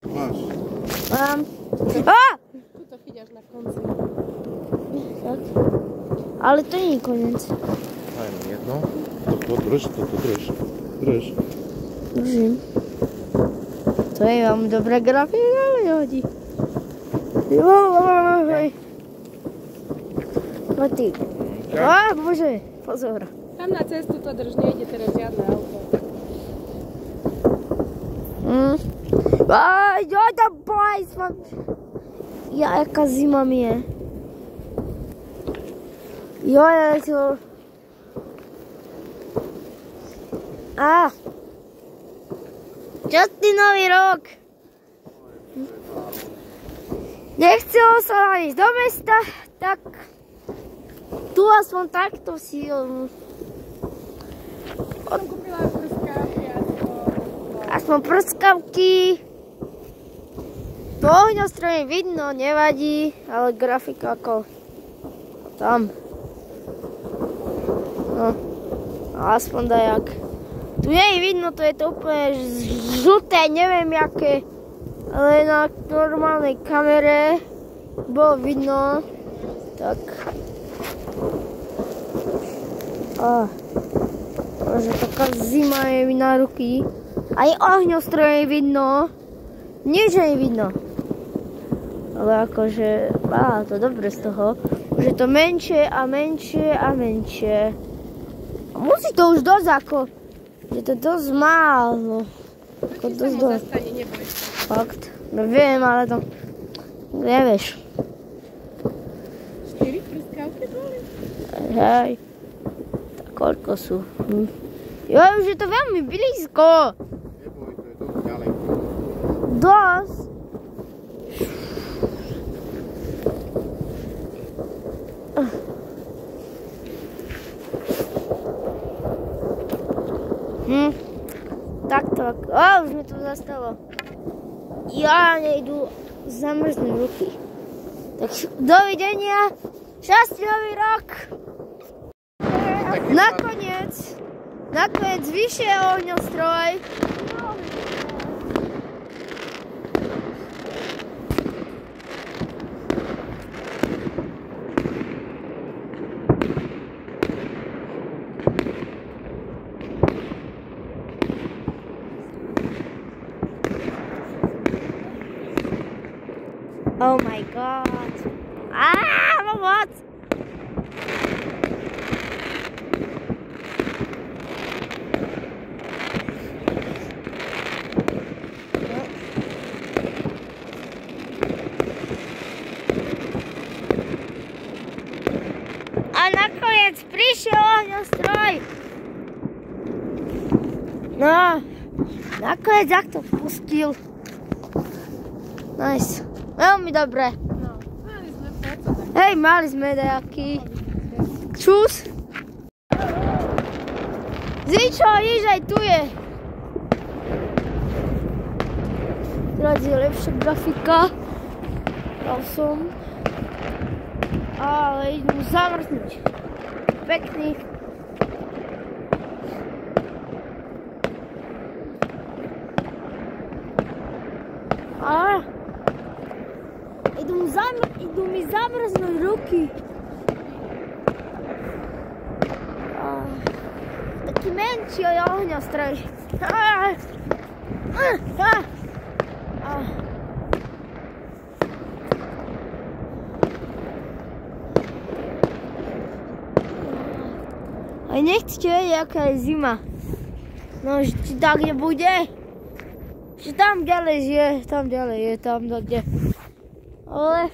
Máš. Mám. Á! Tuto chyťaš na konci. Tak. Ale to nie je koniec. Daj mi jedno. Toto drž. Drž. Držím. To je vám dobrá grafika, ale nehodí. Hej. No ty. Á, bože, pozor. Tam na cestu to drž, nejde teraz žiadne auto. Aj, joj, tam bojs, mám. Ja, jaká zima mi je. Joj, to... Šťastný nový rok. Nechcelo sa ísť do mesta, tak tu aspoň takto si... Som kúpila prskavky Aspoň prskavky. To ohňostroje vidno, nevadí, ale grafika ako tam. No, aspoň dajak. Tu nie je vidno, to je to úplne žlté, neviem jaké, ale na normálnej kamere bolo vidno. Tak. Bože, taká zima je mi na ruky. Aj ohňostroje je vidno. Nič nie je vidno. Ale akože, to dobre z toho. Už je to menšie a menšie a menšie. A musí to už dosť ako... Je to dosť málo. Ako dosť dosť. zastane, neboj. Fakt. No viem, ale to... Nevieš. 4 prskavky boli? Hej. Tak koľko sú? Jo, už je to veľmi blízko. Neboj, to je dosť ďaleko. Dosť. Takto. Už mi to zastalo. Ja nejdu zamrznúť ruky. Tak dovidenia. Šťastný nový rok. Nakoniec vyšiel ohňostroj. Oh my god. Pomoc! A nakoniec prišiel ohňostroj. No, nakoniec takto pustil. Nice. Veľmi dobre. No, mali sme foto. Hej, mali sme nejaký čus. Zičo, nič aj tu je. Teraz je lepšia grafika. Tam som. Ale idem zamrznúť. Pekný. Idú mi zamrznúť ruky. Taký menší ohňostroj. Aj nechcete vedieť, aká je zima. No, že či tak nebude. Že tam ďalej je, tam kde. Ale...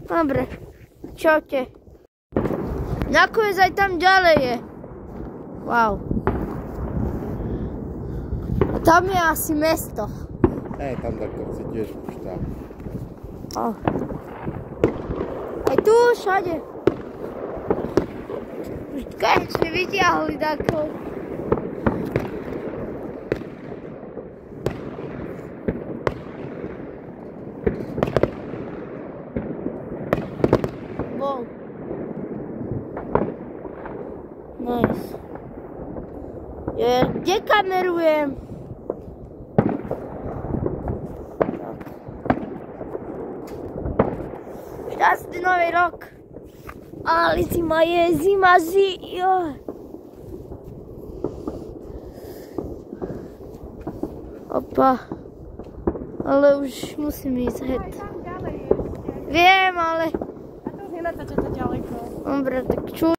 dobre. Čaute. Nakoniec aj tam ďalej je. Wow. A tam je asi mesto. Tam takto si tiež už tam. Aj tu, všade. Už konečne vytiahli takto. Wow. Nice. Kde kamerujem? Krásny nový rok. Ale zima je, jo. Opa. Ale už musím ísť Aj hned. tam ďalej ešte. Viem, ale... A to už nenatáčate ďaleko. Dobre, tak čo?